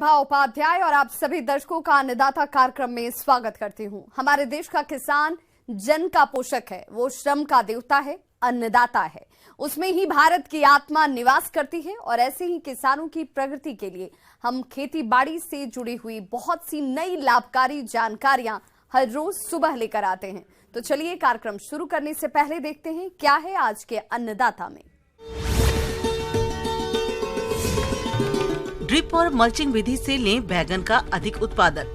प्रभा उपाध्याय और आप सभी दर्शकों का अन्नदाता कार्यक्रम में स्वागत करती हूं। हमारे देश का किसान जन का पोषक है, वो श्रम का देवता है, अन्नदाता है। उसमें ही भारत की आत्मा निवास करती है और ऐसे ही किसानों की प्रगति के लिए हम खेती बाड़ी से जुड़ी हुई बहुत सी नई लाभकारी जानकारियां हर रोज सुबह लेकर आते हैं। तो चलिए कार्यक्रम शुरू करने से पहले देखते हैं क्या है आज के अन्नदाता में। ड्रिप और मल्चिंग विधि से लें बैगन का अधिक उत्पादन।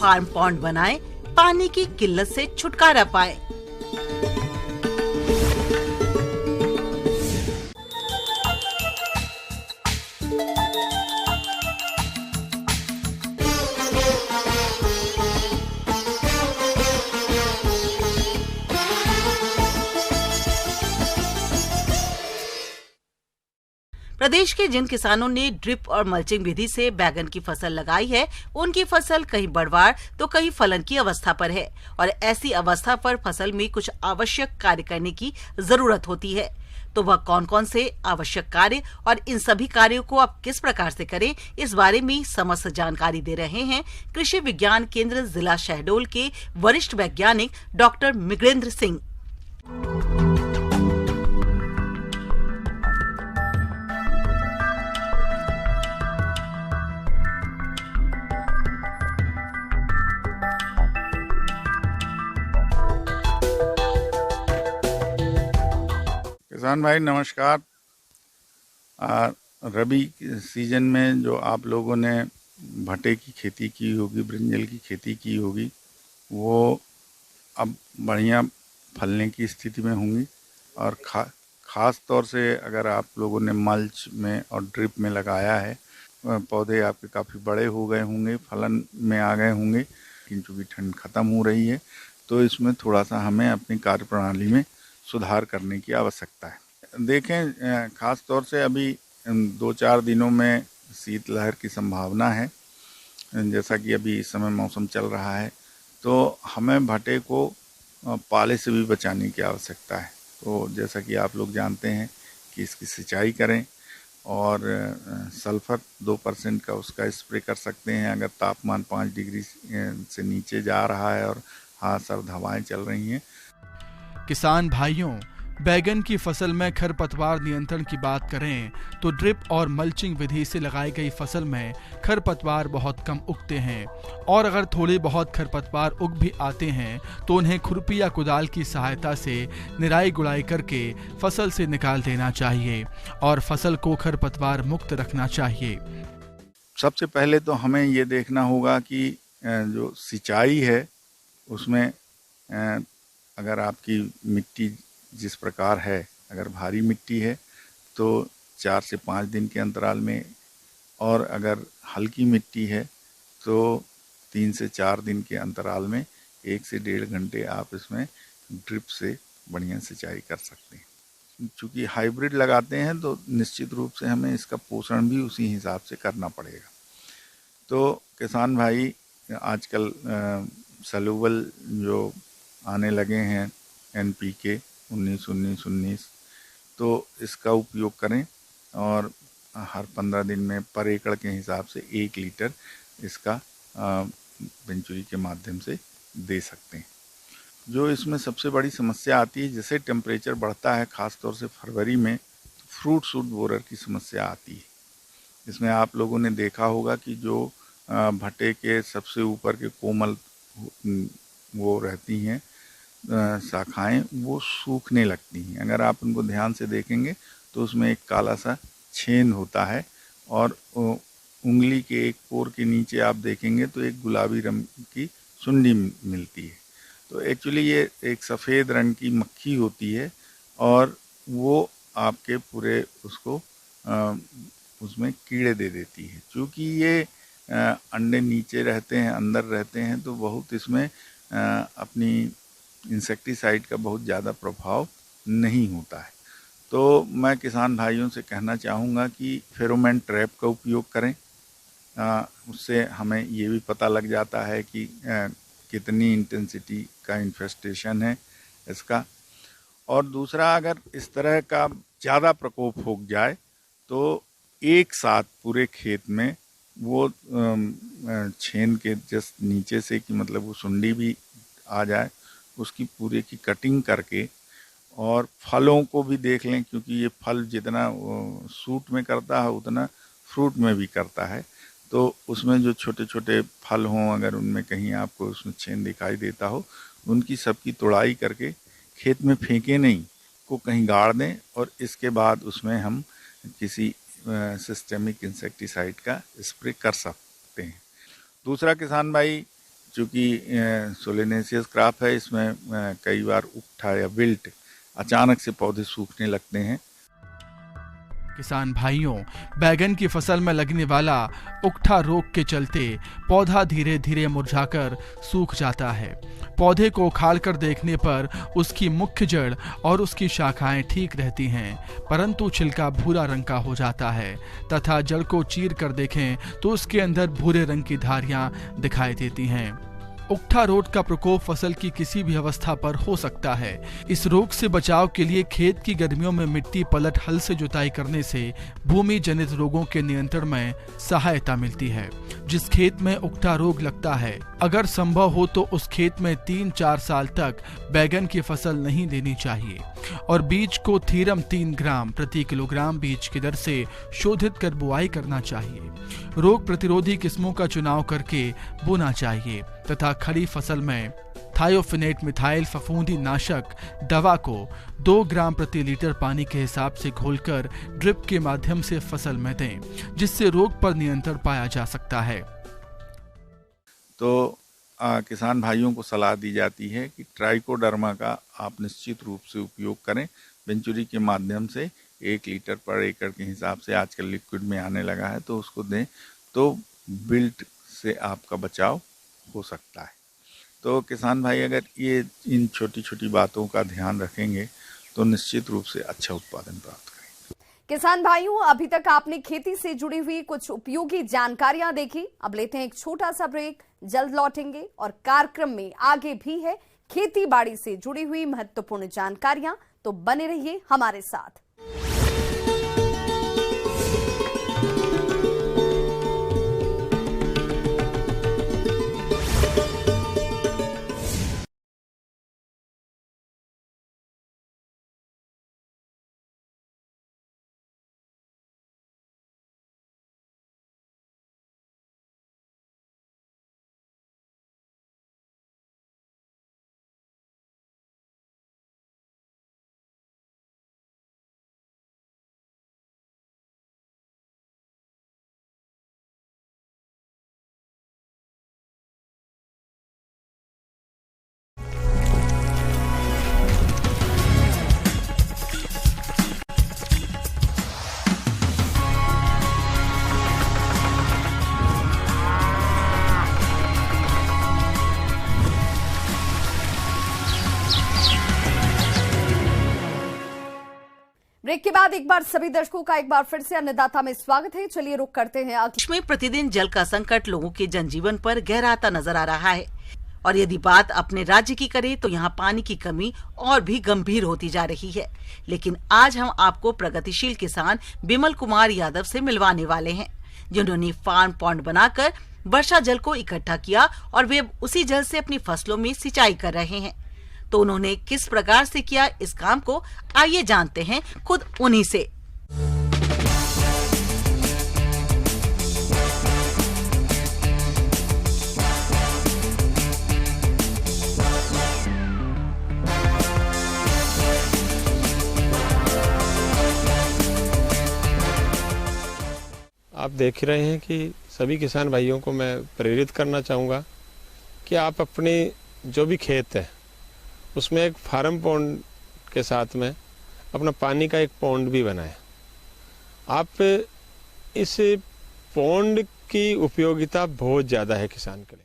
फार्म पॉन्ड बनाएं, पानी की किल्लत से छुटकारा पाएं। प्रदेश के जिन किसानों ने ड्रिप और मल्चिंग विधि से बैगन की फसल लगाई है, उनकी फसल कहीं बढ़वार तो कहीं फलन की अवस्था पर है और ऐसी अवस्था पर फसल में कुछ आवश्यक कार्य करने की जरूरत होती है। तो वह कौन कौन से आवश्यक कार्य और इन सभी कार्यों को आप किस प्रकार से करें, इस बारे में समस्त जानकारी दे रहे हैं कृषि विज्ञान केंद्र जिला शहडोल के वरिष्ठ वैज्ञानिक डॉक्टर मृगेंद्र सिंह। किसान भाई नमस्कार। रबी सीजन में जो आप लोगों ने भुट्टे की खेती की होगी, ब्रिंजल की खेती की होगी, वो अब बढ़िया फलने की स्थिति में होंगी और ख़ास तौर से अगर आप लोगों ने मल्च में और ड्रिप में लगाया है, पौधे आपके काफ़ी बड़े हो गए होंगे, फलन में आ गए होंगे। लेकिन चूँकि ठंड ख़त्म हो रही है तो इसमें थोड़ा सा हमें अपनी कार्यप्रणाली में सुधार करने की आवश्यकता है। देखें, ख़ास तौर से अभी 2-4 दिनों में शीतलहर की संभावना है। जैसा कि अभी इस समय मौसम चल रहा है तो हमें भुट्टे को पाले से भी बचाने की आवश्यकता है। तो जैसा कि आप लोग जानते हैं कि इसकी सिंचाई करें और सल्फर 2% का उसका स्प्रे कर सकते हैं अगर तापमान 5 डिग्री से नीचे जा रहा है और सर्द हवाएं चल रही हैं। किसान भाइयों, बैगन की फसल में खरपतवार नियंत्रण की बात करें तो ड्रिप और मल्चिंग विधि से लगाई गई फसल में खरपतवार बहुत कम उगते हैं और अगर थोड़े बहुत खरपतवार उग भी आते हैं तो उन्हें खुरपी या कुदाल की सहायता से निराई गुड़ाई करके फसल से निकाल देना चाहिए और फसल को खरपतवार मुक्त रखना चाहिए। सबसे पहले तो हमें ये देखना होगा कि जो सिंचाई है उसमें अगर आपकी मिट्टी जिस प्रकार है, अगर भारी मिट्टी है तो 4 से 5 दिन के अंतराल में, और अगर हल्की मिट्टी है तो 3 से 4 दिन के अंतराल में 1 से 1.5 घंटे आप इसमें ड्रिप से बढ़िया सिंचाई कर सकते हैं। चूँकि हाइब्रिड लगाते हैं तो निश्चित रूप से हमें इसका पोषण भी उसी हिसाब से करना पड़ेगा। तो किसान भाई आजकल सलूबल जो आने लगे हैं NPK 19-19-19, तो इसका उपयोग करें और हर 15 दिन में पर एकड़ के हिसाब से 1 लीटर इसका वेंचुरी के माध्यम से दे सकते हैं। जो इसमें सबसे बड़ी समस्या आती है, जैसे टेम्परेचर बढ़ता है ख़ास तौर से फरवरी में, फ्रूट सूट बोरर की समस्या आती है। इसमें आप लोगों ने देखा होगा कि जो भुट्टे के सबसे ऊपर के कोमल वो रहती हैं शाखाएं, वो सूखने लगती हैं। अगर आप उनको ध्यान से देखेंगे तो उसमें एक काला सा छेद होता है और उंगली के एक पोर के नीचे आप देखेंगे तो एक गुलाबी रंग की सुंडी मिलती है। तो एक्चुअली ये एक सफ़ेद रंग की मक्खी होती है और वो आपके पूरे उसको उसमें कीड़े दे देती है। चूँकि ये अंडे नीचे रहते हैं, अंदर रहते हैं, तो बहुत इसमें अपनी इंसेक्टिसाइड का बहुत ज़्यादा प्रभाव नहीं होता है। तो मैं किसान भाइयों से कहना चाहूँगा कि फेरोमोन ट्रैप का उपयोग करें। उससे हमें ये भी पता लग जाता है कि कितनी इंटेंसिटी का इन्फेस्टेशन है इसका। और दूसरा, अगर इस तरह का ज़्यादा प्रकोप हो जाए तो एक साथ पूरे खेत में वो छेन के जस्ट नीचे से कि मतलब वो सुंडी भी आ जाए, उसकी पूरे की कटिंग करके, और फलों को भी देख लें, क्योंकि ये फल जितना सूट में करता है उतना फ्रूट में भी करता है। तो उसमें जो छोटे छोटे फल हों, अगर उनमें कहीं आपको उसमें छेन दिखाई देता हो, उनकी सबकी तोड़ाई करके खेत में फेंके नहीं, को कहीं गाड़ दें, और इसके बाद उसमें हम किसी सिस्टेमिक इंसेक्टिसाइड का स्प्रे कर सकते हैं। दूसरा किसान भाई, चूँकि सोलेनेसियस क्रॉप है, इसमें कई बार उकठा या विल्ट अचानक से पौधे सूखने लगते हैं। किसान भाइयों, बैगन की फसल में लगने वाला उकठा रोग के चलते पौधा धीरे धीरे मुरझाकर सूख जाता है। पौधे को उखाड़कर देखने पर उसकी मुख्य जड़ और उसकी शाखाएं ठीक रहती हैं, परंतु छिलका भूरा रंग का हो जाता है तथा जड़ को चीर कर देखें तो उसके अंदर भूरे रंग की धारियां दिखाई देती हैं। उकठा रोग का प्रकोप फसल की किसी भी अवस्था पर हो सकता है। इस रोग से बचाव के लिए खेत की गर्मियों में मिट्टी पलट हल से जुताई करने से भूमि जनित रोगों के नियंत्रण में सहायता मिलती है। जिस खेत में उकठा रोग लगता है, अगर संभव हो तो उस खेत में 3-4 साल तक बैगन की फसल नहीं लेनी चाहिए और बीज को थीरम 3 ग्राम प्रति किलोग्राम बीज की दर से शोधित कर बुआई करना चाहिए। रोग प्रतिरोधी किस्मों का चुनाव करके बोना चाहिए तथा खड़ी फसल में थायोफिनेट मिथाइल फफूंदी नाशक दवा को 2 ग्राम प्रति लीटर पानी के हिसाब से घोलकर ड्रिप के माध्यम से फसल में दें, जिससे रोग पर नियंत्रण पाया जा सकता है। तो किसान भाइयों को सलाह दी जाती है कि ट्राइकोडर्मा का आप निश्चित रूप से उपयोग करें। वेंचुरी के माध्यम से 1 लीटर पर एकड़ के हिसाब से आजकल लिक्विड में आने लगा है, तो उसको दें तो विल्ट से आपका बचाव हो सकता है। तो किसान भाई अगर ये इन छोटी छोटी बातों का ध्यान रखेंगे तो निश्चित रूप से अच्छा उत्पादन प्राप्त करेंगे। किसान भाइयों, अभी तक आपने खेती से जुड़ी हुई कुछ उपयोगी जानकारियां देखी। अब लेते हैं एक छोटा सा ब्रेक, जल्द लौटेंगे और कार्यक्रम में आगे भी है खेती बाड़ी से जुड़ी हुई महत्वपूर्ण जानकारियां, तो बने रहिए हमारे साथ। ब्रेक के बाद एक बार सभी दर्शकों का एक बार फिर से अन्नदाता में स्वागत है। चलिए रुक करते हैं। देश में प्रतिदिन जल का संकट लोगों के जनजीवन पर गहराता नजर आ रहा है और यदि बात अपने राज्य की करें तो यहाँ पानी की कमी और भी गंभीर होती जा रही है। लेकिन आज हम आपको प्रगतिशील किसान बिमल कुमार यादव से मिलवाने वाले हैं, जिन्होंने फार्म पॉन्ड बनाकर वर्षा जल को इकट्ठा किया और वे उसी जल से अपनी फसलों में सिंचाई कर रहे हैं। तो उन्होंने किस प्रकार से किया इस काम को, आइए जानते हैं खुद उन्हीं से। आप देख रहे हैं कि सभी किसान भाइयों को मैं प्रेरित करना चाहूँगा कि आप अपने जो भी खेत है उसमें एक फार्म पॉन्ड के साथ में अपना पानी का एक पॉन्ड भी बनाएं। आप इस पॉन्ड की उपयोगिता बहुत ज़्यादा है किसान के लिए।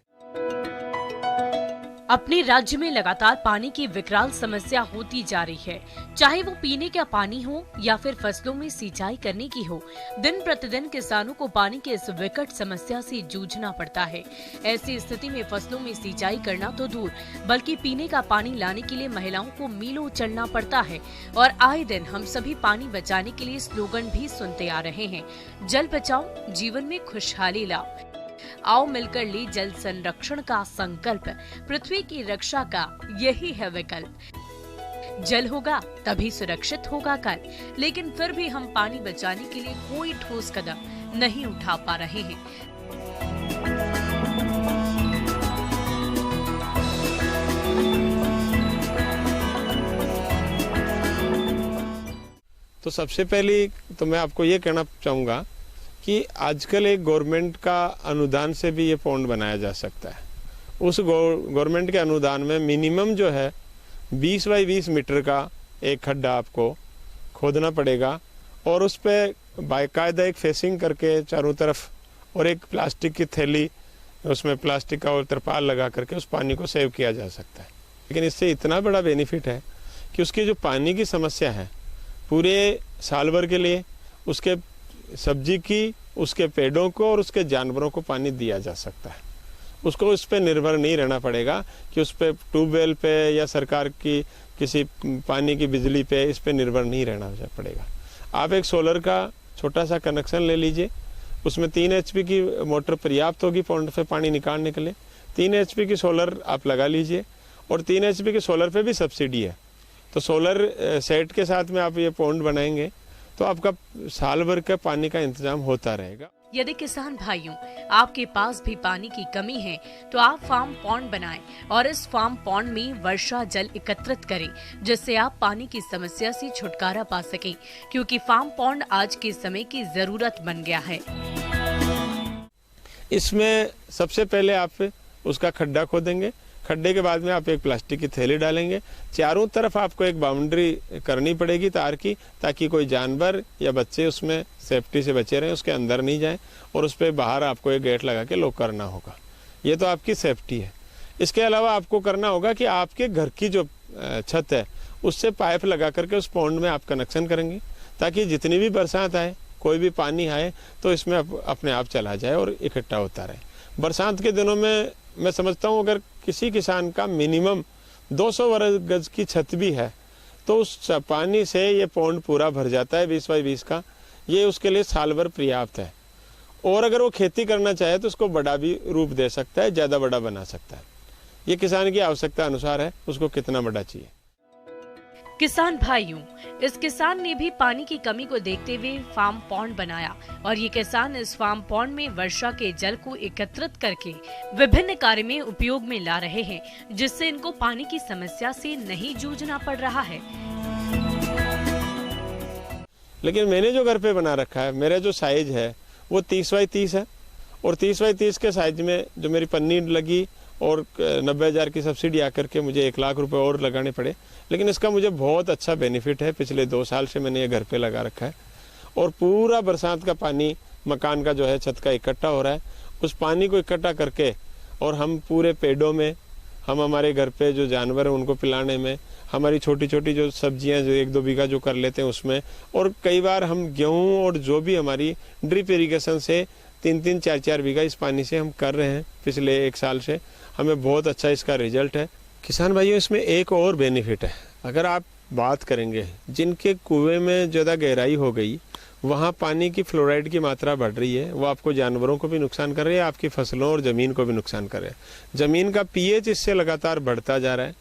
अपने राज्य में लगातार पानी की विकराल समस्या होती जा रही है, चाहे वो पीने का पानी हो या फिर फसलों में सिंचाई करने की हो। दिन प्रतिदिन किसानों को पानी की इस विकट समस्या से जूझना पड़ता है। ऐसी स्थिति में फसलों में सिंचाई करना तो दूर, बल्कि पीने का पानी लाने के लिए महिलाओं को मीलों चलना पड़ता है। और आए दिन हम सभी पानी बचाने के लिए स्लोगन भी सुनते आ रहे हैं, जल बचाओ, जीवन में खुशहाली लाओ। आओ मिलकर ले जल संरक्षण का संकल्प, पृथ्वी की रक्षा का यही है विकल्प। जल होगा तभी सुरक्षित होगा कल, लेकिन फिर भी हम पानी बचाने के लिए कोई ठोस कदम नहीं उठा पा रहे हैं। तो सबसे पहले तो मैं आपको ये कहना चाहूँगा कि आजकल एक गवर्नमेंट का अनुदान से भी ये पॉन्ड बनाया जा सकता है। उस गवर्नमेंट के अनुदान में मिनिमम जो है 20 बाई 20 मीटर का एक खड्डा आपको खोदना पड़ेगा और उस पर बाकायदा एक फेसिंग करके चारों तरफ और एक प्लास्टिक की थैली, उसमें प्लास्टिक का और तिरपाल लगा करके उस पानी को सेव किया जा सकता है। लेकिन इससे इतना बड़ा बेनिफिट है कि उसकी जो पानी की समस्या है पूरे साल भर के लिए उसके सब्जी की, उसके पेड़ों को और उसके जानवरों को पानी दिया जा सकता है। उसको उस पर निर्भर नहीं रहना पड़ेगा कि उस पर ट्यूबवेल पे या सरकार की किसी पानी की बिजली पे इस पे निर्भर नहीं रहना पड़ेगा। आप एक सोलर का छोटा सा कनेक्शन ले लीजिए, उसमें 3 HP की मोटर पर्याप्त होगी पॉन्ड से पानी निकालने के लिए। 3 HP की सोलर आप लगा लीजिए और 3 HP के सोलर पे भी सब्सिडी है। तो सोलर सेट के साथ में आप ये पॉन्ड बनाएंगे तो आपका साल भर का पानी का इंतजाम होता रहेगा। यदि किसान भाइयों आपके पास भी पानी की कमी है तो आप फार्म पॉन्ड बनाएं और इस फार्म पॉन्ड में वर्षा जल एकत्रित करें, जिससे आप पानी की समस्या से छुटकारा पा सकें, क्योंकि फार्म पॉन्ड आज के समय की जरूरत बन गया है। इसमें सबसे पहले आप उसका खड्डा खोदेंगे, खड्डे के बाद में आप एक प्लास्टिक की थैली डालेंगे। चारों तरफ आपको एक बाउंड्री करनी पड़ेगी तार की, ताकि कोई जानवर या बच्चे उसमें सेफ्टी से बचे रहें, उसके अंदर नहीं जाएं और उस पर बाहर आपको एक गेट लगा के लॉक करना होगा। ये तो आपकी सेफ्टी है। इसके अलावा आपको करना होगा कि आपके घर की जो छत है उससे पाइप लगा करके उस पॉन्ड में आप कनेक्शन करेंगे, ताकि जितनी भी बरसात आए, कोई भी पानी आए तो इसमें अपने आप चला जाए और इकट्ठा होता रहे। बरसात के दिनों में मैं समझता हूँ अगर किसी किसान का मिनिमम 200 वर्ग गज की छत भी है तो उस पानी से ये पॉन्ड पूरा भर जाता है 20 बाई 20 का। ये उसके लिए साल भर पर्याप्त है। और अगर वो खेती करना चाहे तो उसको बड़ा भी रूप दे सकता है, ज़्यादा बड़ा बना सकता है। ये किसान की आवश्यकता अनुसार है उसको कितना बड़ा चाहिए। किसान भाइयों, इस किसान ने भी पानी की कमी को देखते हुए फार्म पॉन्ड बनाया और ये किसान इस फार्म पॉन्ड में वर्षा के जल को एकत्रित करके विभिन्न कार्य में उपयोग में ला रहे हैं, जिससे इनको पानी की समस्या से नहीं जूझना पड़ रहा है। लेकिन मैंने जो घर पे बना रखा है, मेरा जो साइज है वो 30 बाई 30 है और 30 बाई 30 के साइज में जो मेरी पन्नी लगी और 90,000 की सब्सिडी आकर के मुझे 1 लाख रुपए और लगाने पड़े। लेकिन इसका मुझे बहुत अच्छा बेनिफिट है। पिछले 2 साल से मैंने ये घर पे लगा रखा है और पूरा बरसात का पानी मकान का जो है छत का इकट्ठा हो रहा है। उस पानी को इकट्ठा करके और हम पूरे पेड़ों में, हम हमारे घर पे जो जानवर हैं उनको पिलाने में, हमारी छोटी छोटी जो सब्जियां जो 1-2 बीघा जो कर लेते हैं उसमें, और कई बार हम गेहूँ और जो भी हमारी ड्रिप इरीगेशन से 3-3, 4-4 बीघा इस पानी से हम कर रहे हैं पिछले 1 साल से। हमें बहुत अच्छा इसका रिजल्ट है। किसान भाइयों, इसमें एक और बेनिफिट है। अगर आप बात करेंगे जिनके कुएं में ज़्यादा गहराई हो गई, वहाँ पानी की फ्लोराइड की मात्रा बढ़ रही है, वो आपको जानवरों को भी नुकसान कर रही है, आपकी फसलों और ज़मीन को भी नुकसान कर रहे हैं। ज़मीन का pH इससे लगातार बढ़ता जा रहा है,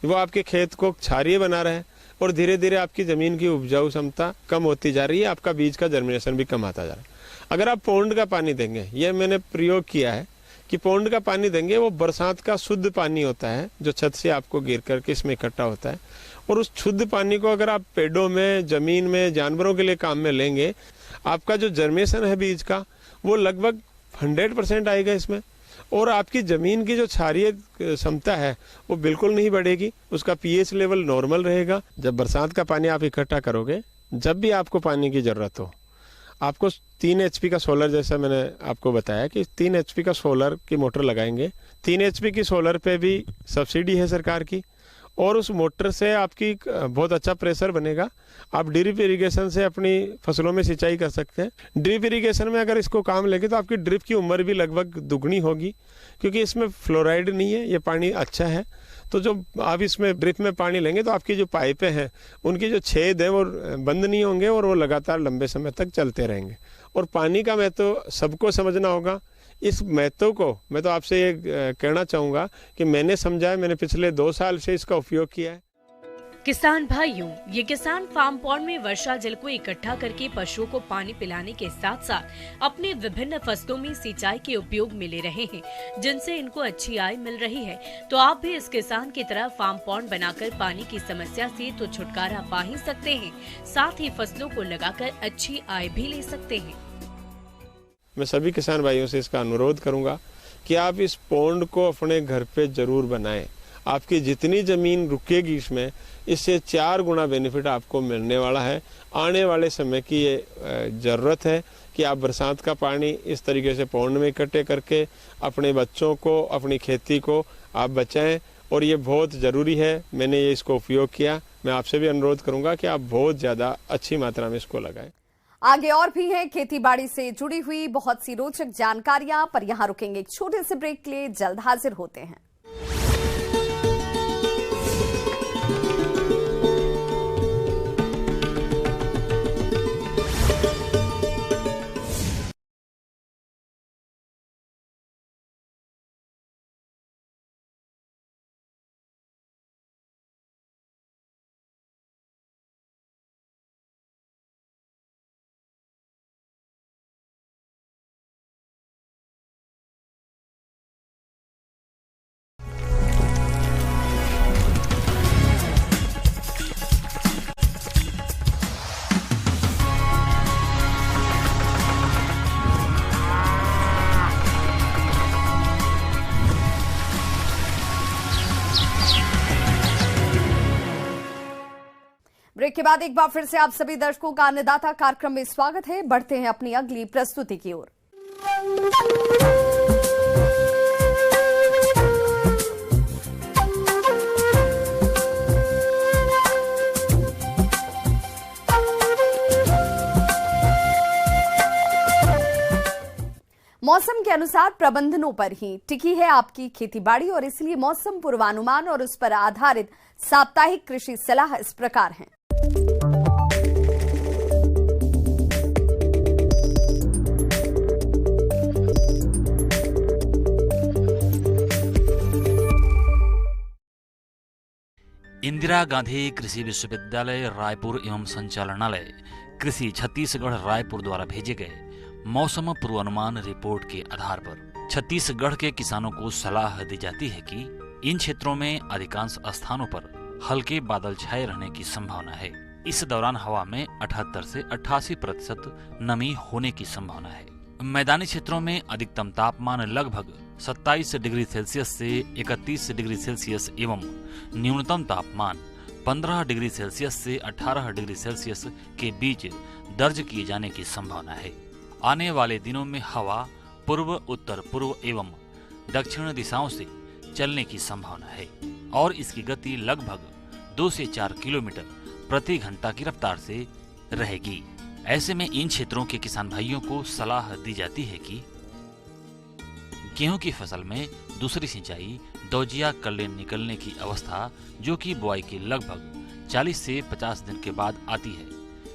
वो आपके खेत को क्षारीय बना रहा है और धीरे धीरे आपकी ज़मीन की उपजाऊ क्षमता कम होती जा रही है, आपका बीज का जर्मिनेशन भी कम आता जा रहा है। अगर आप पॉन्ड का पानी देंगे, ये मैंने प्रयोग किया है कि पॉन्ड का पानी देंगे, वो बरसात का शुद्ध पानी होता है जो छत से आपको गिर करके इसमें इकट्ठा होता है, और उस शुद्ध पानी को अगर आप पेड़ों में, जमीन में, जानवरों के लिए काम में लेंगे, आपका जो जर्मिनेशन है बीज का वो लगभग 100% आएगा इसमें, और आपकी ज़मीन की जो क्षारीय क्षमता है वो बिल्कुल नहीं बढ़ेगी, उसका pH लेवल नॉर्मल रहेगा। जब बरसात का पानी आप इकट्ठा करोगे, जब भी आपको पानी की ज़रूरत हो, आपको 3 HP का सोलर, जैसा मैंने आपको बताया कि 3 HP का सोलर की मोटर लगाएंगे। 3 HP की सोलर पे भी सब्सिडी है सरकार की, और उस मोटर से आपकी बहुत अच्छा प्रेशर बनेगा। आप ड्रिप इरिगेशन से अपनी फसलों में सिंचाई कर सकते हैं। ड्रिप इरिगेशन में अगर इसको काम लेंगे तो आपकी ड्रिप की उम्र भी लगभग दुगनी होगी, क्योंकि इसमें फ्लोराइड नहीं है, ये पानी अच्छा है। तो जो आप इसमें ड्रिप में पानी लेंगे तो आपकी जो पाइपें हैं उनकी जो छेद है वो बंद नहीं होंगे और वो लगातार लंबे समय तक चलते रहेंगे। और पानी का महत्व सबको समझना होगा। इस महत्व को मैं तो आपसे ये कहना चाहूँगा कि मैंने समझा है, मैंने पिछले 2 साल से इसका उपयोग किया है। किसान भाइयों, ये किसान फार्म पॉन्ड में वर्षा जल को इकट्ठा करके पशुओं को पानी पिलाने के साथ साथ अपने विभिन्न फसलों में सिंचाई के उपयोग में ले रहे हैं, जिनसे इनको अच्छी आय मिल रही है। तो आप भी इस किसान की तरह फार्म पॉन्ड बनाकर पानी की समस्या से तो छुटकारा पा ही सकते हैं, साथ ही फसलों को लगाकर अच्छी आय भी ले सकते हैं। मैं सभी किसान भाइयों से इसका अनुरोध करूंगा कि आप इस पॉन्ड को अपने घर पे जरूर बनाएं। आपकी जितनी ज़मीन रुकेगी इसमें, इससे 4 गुना बेनिफिट आपको मिलने वाला है। आने वाले समय की ये ज़रूरत है कि आप बरसात का पानी इस तरीके से पॉन्ड में इकट्ठे करके अपने बच्चों को, अपनी खेती को आप बचाएं, और ये बहुत ज़रूरी है। मैंने ये इसको उपयोग किया। मैं आपसे भी अनुरोध करूँगा कि आप बहुत ज़्यादा अच्छी मात्रा में इसको लगाएं। आगे और भी है खेती बाड़ी से जुड़ी हुई बहुत सी रोचक जानकारियां, पर यहां रुकेंगे एक छोटे से ब्रेक के लिए। जल्द हाजिर होते हैं। ब्रेक के बाद एक बार फिर से आप सभी दर्शकों का अन्नदाता कार्यक्रम में स्वागत है। बढ़ते हैं अपनी अगली प्रस्तुति की ओर। मौसम के अनुसार प्रबंधनों पर ही टिकी है आपकी खेतीबाड़ी, और इसलिए मौसम पूर्वानुमान और उस पर आधारित साप्ताहिक कृषि सलाह इस प्रकार है। इंदिरा गांधी कृषि विश्वविद्यालय रायपुर एवं संचालनालय कृषि छत्तीसगढ़ रायपुर द्वारा भेजे गए मौसम पूर्वानुमान रिपोर्ट के आधार पर छत्तीसगढ़ के किसानों को सलाह दी जाती है कि इन क्षेत्रों में अधिकांश स्थानों पर हल्के बादल छाए रहने की संभावना है। इस दौरान हवा में 78 से 88% नमी होने की संभावना है। मैदानी क्षेत्रों में अधिकतम तापमान लगभग 27 डिग्री सेल्सियस से 31 डिग्री सेल्सियस एवं न्यूनतम तापमान 15 डिग्री सेल्सियस से 18 डिग्री सेल्सियस के बीच दर्ज किए जाने की संभावना है। आने वाले दिनों में हवा पूर्व, उत्तर पूर्व एवं दक्षिण दिशाओं से चलने की संभावना है और इसकी गति लगभग 2 से 4 किलोमीटर प्रति घंटा की रफ्तार से रहेगी। ऐसे में इन क्षेत्रों के किसान भाइयों को सलाह दी जाती है कि गेहूं की फसल में दूसरी सिंचाई दौजिया कल्ले निकलने की अवस्था, जो कि बुआई के लगभग 40 से 50 दिन के बाद आती है,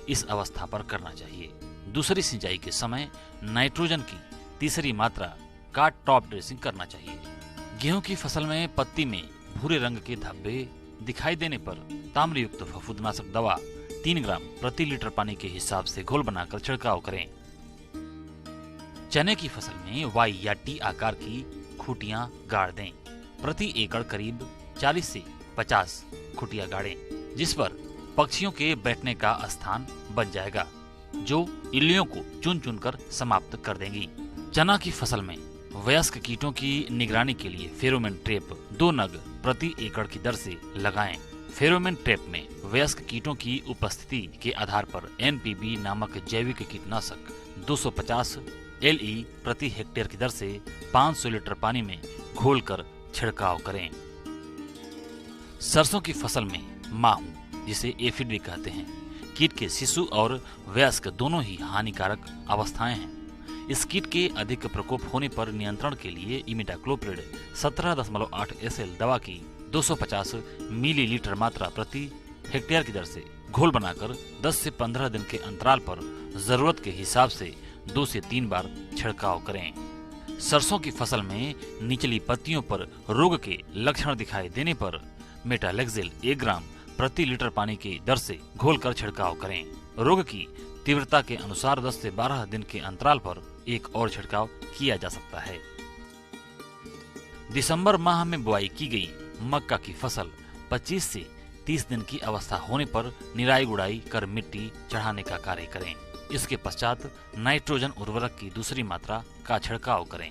इस अवस्था पर करना चाहिए। दूसरी सिंचाई के समय नाइट्रोजन की तीसरी मात्रा का टॉप ड्रेसिंग करना चाहिए। गेहूं की फसल में पत्ती में भूरे रंग के धब्बे दिखाई देने पर ताम्रयुक्त फफूंदनाशक दवा 3 ग्राम प्रति लीटर पानी के हिसाब से घोल बनाकर छिड़काव करें। चने की फसल में वाई या टी आकार की खूंटियां गाड़ दें। प्रति एकड़ करीब 40 से 50 खूंटियां गाड़ें, जिस पर पक्षियों के बैठने का स्थान बन जाएगा, जो इल्लियों को चुन चुन कर समाप्त कर देंगी। चना की फसल में वयस्क कीटों की निगरानी के लिए फेरोमोन ट्रैप 2 नग प्रति एकड़ की दर से लगाएं। फेरोमोन ट्रैप में वयस्क कीटों की उपस्थिति के आधार पर NPB नामक जैविक कीटनाशक 250 LE प्रति हेक्टेयर की दर से 500 लीटर पानी में घोलकर छिड़काव करें। सरसों की फसल में माहू, जिसे एफिड भी कहते हैं, कीट के शिशु और वयस्क दोनों ही हानिकारक अवस्थाएं हैं। इस कीट के अधिक प्रकोप होने पर नियंत्रण के लिए इमिडाक्लोप्रिड 17.8 SL दवा की 250 मिलीलीटर मात्रा प्रति हेक्टेयर की दर से घोल बनाकर 10 से 15 दिन के अंतराल पर जरूरत के हिसाब से 2 से 3 बार छिड़काव करें। सरसों की फसल में निचली पत्तियों पर रोग के लक्षण दिखाई देने पर मेटालेक्सिल 1 ग्राम प्रति लीटर पानी की दर से घोलकर छिड़काव करें। रोग की तीव्रता के अनुसार 10 से 12 दिन के अंतराल पर एक और छिड़काव किया जा सकता है। दिसंबर माह में बुआई की गई मक्का की फसल 25 से 30 दिन की अवस्था होने पर निराई गुड़ाई कर मिट्टी चढ़ाने का कार्य करें। इसके पश्चात नाइट्रोजन उर्वरक की दूसरी मात्रा का छिड़काव करें।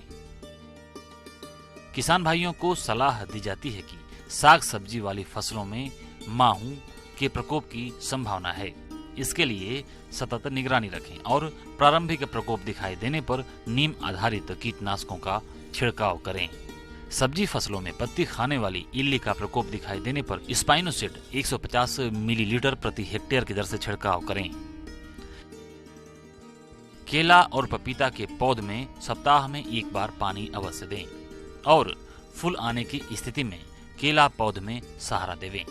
किसान भाइयों को सलाह दी जाती है कि साग सब्जी वाली फसलों में माहू के प्रकोप की संभावना है। इसके लिए सतत निगरानी रखें और प्रारंभिक प्रकोप दिखाई देने पर नीम आधारित कीटनाशकों का छिड़काव करें। सब्जी फसलों में पत्ती खाने वाली इल्ली का प्रकोप दिखाई देने पर स्पाइनोसिड 150 मिलीलीटर प्रति हेक्टेयर की दर से छिड़काव करें। केला और पपीता के पौध में सप्ताह में एक बार पानी अवश्य दें और फूल आने की स्थिति में केला पौध में सहारा देवें।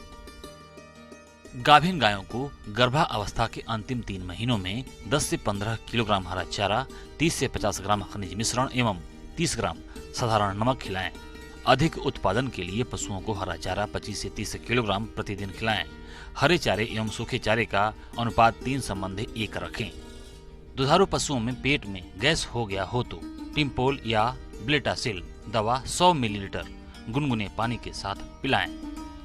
गाभिन गायों को गर्भावस्था के अंतिम 3 महीनों में 10 से 15 किलोग्राम हरा चारा, 30 से 50 ग्राम खनिज मिश्रण एवं 30 ग्राम साधारण नमक खिलाएं। अधिक उत्पादन के लिए पशुओं को हरा चारा 25 से 30 किलोग्राम प्रतिदिन खिलाएं। हरे चारे एवं सूखे चारे का अनुपात 3:1 रखें। दुधारू पशुओं में पेट में गैस हो गया हो तो टिम्पोल या ब्लेटासिल दवा 100 मिलीलीटर गुनगुने पानी के साथ पिलाएं।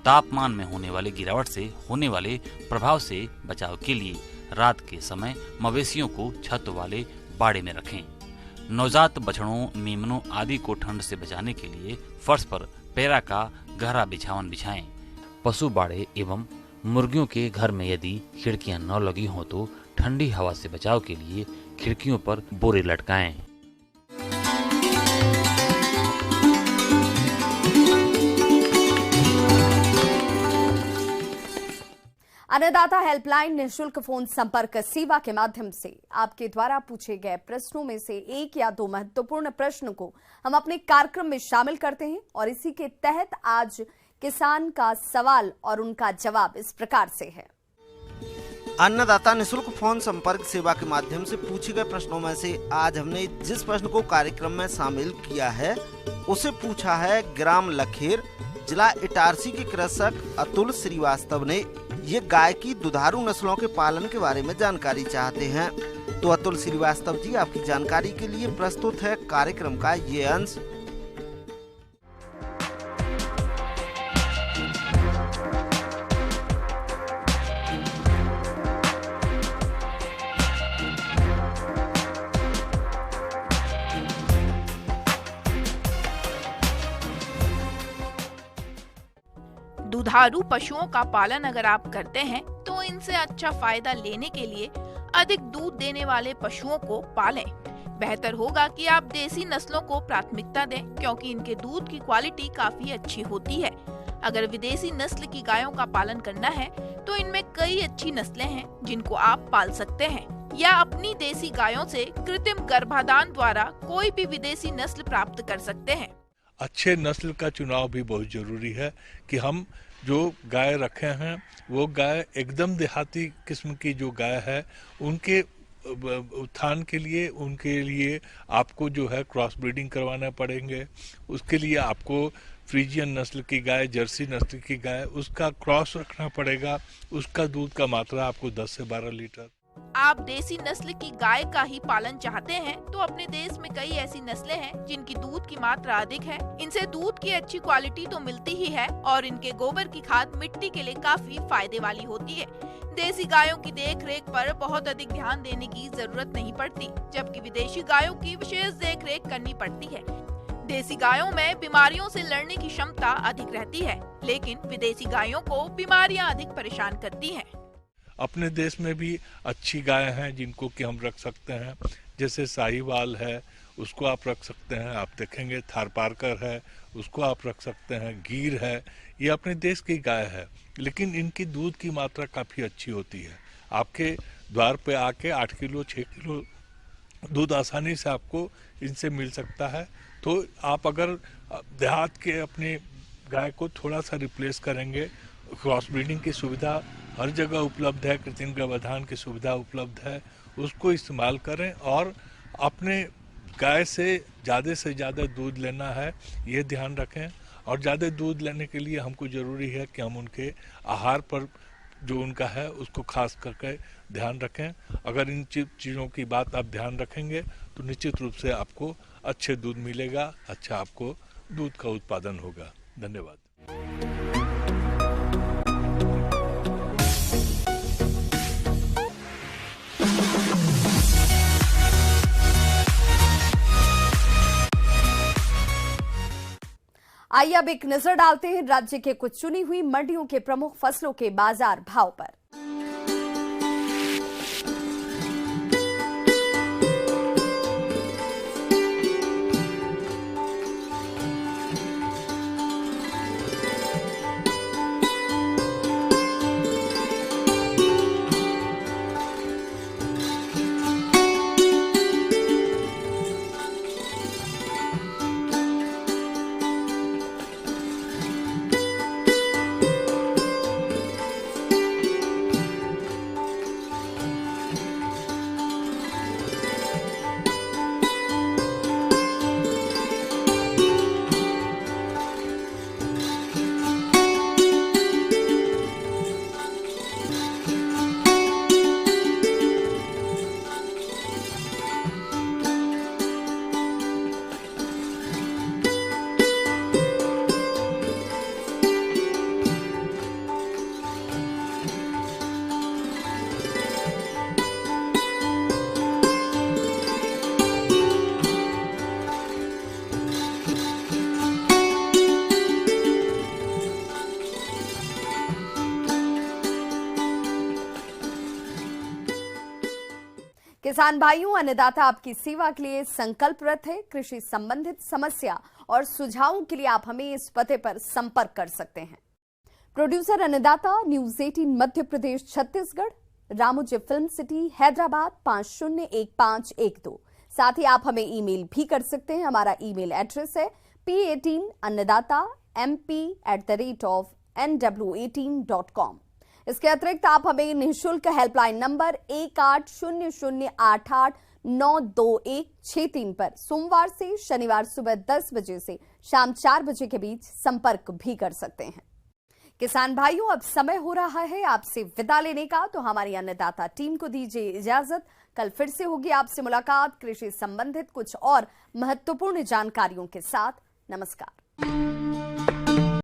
तापमान में होने वाली गिरावट से होने वाले प्रभाव से बचाव के लिए रात के समय मवेशियों को छत वाले बाड़े में रखें। नवजात बछड़ों, मेमनों आदि को ठंड से बचाने के लिए फर्श पर पैरा का गहरा बिछावन बिछाएं। पशु बाड़े एवं मुर्गियों के घर में यदि खिड़कियां न लगी हों तो ठंडी हवा से बचाव के लिए खिड़कियों पर बोरे लटकाएं। अन्नदाता हेल्पलाइन निःशुल्क फोन संपर्क सेवा के माध्यम से आपके द्वारा पूछे गए प्रश्नों में से 1 या 2 महत्वपूर्ण प्रश्न को हम अपने कार्यक्रम में शामिल करते हैं और इसी के तहत आज किसान का सवाल और उनका जवाब इस प्रकार से है। अन्नदाता निःशुल्क फोन संपर्क सेवा के माध्यम से पूछे गए प्रश्नों में से आज हमने जिस प्रश्न को कार्यक्रम में शामिल किया है उसे पूछा है ग्राम लखेर, जिला इटारसी के कृषक अतुल श्रीवास्तव ने। ये गाय की दुधारू नस्लों के पालन के बारे में जानकारी चाहते हैं। तो अतुल श्रीवास्तव जी, आपकी जानकारी के लिए प्रस्तुत है कार्यक्रम का ये अंश। दुधारू पशुओं का पालन अगर आप करते हैं तो इनसे अच्छा फायदा लेने के लिए अधिक दूध देने वाले पशुओं को पालें। बेहतर होगा कि आप देसी नस्लों को प्राथमिकता दें क्योंकि इनके दूध की क्वालिटी काफी अच्छी होती है। अगर विदेशी नस्ल की गायों का पालन करना है तो इनमें कई अच्छी नस्लें हैं जिनको आप पाल सकते हैं, या अपनी देसी गायों से कृत्रिम गर्भाधान द्वारा कोई भी विदेशी नस्ल प्राप्त कर सकते हैं। अच्छे नस्ल का चुनाव भी बहुत जरूरी है कि हम जो गाय रखे हैं वो गाय एकदम देहाती किस्म की जो गाय है उनके उत्थान के लिए उनके लिए आपको जो है क्रॉस ब्रीडिंग करवाना पड़ेंगे। उसके लिए आपको फ्रीजियन नस्ल की गाय, जर्सी नस्ल की गाय, उसका क्रॉस रखना पड़ेगा। उसका दूध का मात्रा आपको 10 से 12 लीटर। आप देसी नस्ल की गाय का ही पालन चाहते हैं तो अपने देश में कई ऐसी नस्लें हैं जिनकी दूध की मात्रा अधिक है। इनसे दूध की अच्छी क्वालिटी तो मिलती ही है और इनके गोबर की खाद मिट्टी के लिए काफी फायदे वाली होती है। देसी गायों की देख रेख पर बहुत अधिक ध्यान देने की जरूरत नहीं पड़ती, जबकि विदेशी गायों की विशेष देख रेख करनी पड़ती है। देसी गायों में बीमारियों से लड़ने की क्षमता अधिक रहती है, लेकिन विदेशी गायों को बीमारियां अधिक परेशान करती हैं। अपने देश में भी अच्छी गाय हैं जिनको कि हम रख सकते हैं, जैसे साहिवाल है, उसको आप रख सकते हैं। आप देखेंगे थारपारकर है, उसको आप रख सकते हैं। गिर है, ये अपने देश की गाय है, लेकिन इनकी दूध की मात्रा काफ़ी अच्छी होती है। आपके द्वार पे आके 8 किलो 6 किलो दूध आसानी से आपको इनसे मिल सकता है। तो आप अगर देहात के अपने गाय को थोड़ा सा रिप्लेस करेंगे, क्रॉस ब्रीडिंग की सुविधा हर जगह उपलब्ध है, कृत्रिम गर्भाधान की सुविधा उपलब्ध है, उसको इस्तेमाल करें और अपने गाय से ज़्यादा दूध लेना है, ये ध्यान रखें। और ज़्यादा दूध लेने के लिए हमको ज़रूरी है कि हम उनके आहार पर जो उनका है उसको खास करके ध्यान रखें। अगर इन चीज़ों की बात आप ध्यान रखेंगे तो निश्चित रूप से आपको अच्छे दूध मिलेगा, अच्छा आपको दूध का उत्पादन होगा। धन्यवाद। आइए अब एक नजर डालते हैं राज्य के कुछ चुनी हुई मंडियों के प्रमुख फसलों के बाजार भाव पर। किसान भाइयों, अन्नदाता आपकी सेवा के लिए संकल्परत है। कृषि संबंधित समस्या और सुझावों के लिए आप हमें इस पते पर संपर्क कर सकते हैं। प्रोड्यूसर अन्नदाता, news 18 Madhya Pradesh Chhattisgarh, Ramoji film city, Hyderabad 501512। साथ ही आप हमें ईमेल भी कर सकते हैं। हमारा ईमेल एड्रेस है p18annadatamp@nw18.com। इसके अतिरिक्त आप हमें निःशुल्क हेल्पलाइन नंबर 180088922163 पर सोमवार से शनिवार सुबह 10 बजे से शाम 4 बजे के बीच संपर्क भी कर सकते हैं। किसान भाइयों, अब समय हो रहा है आपसे विदा लेने का, तो हमारी अन्नदाता टीम को दीजिए इजाजत। कल फिर से होगी आपसे मुलाकात कृषि संबंधित कुछ और महत्वपूर्ण जानकारियों के साथ। नमस्कार।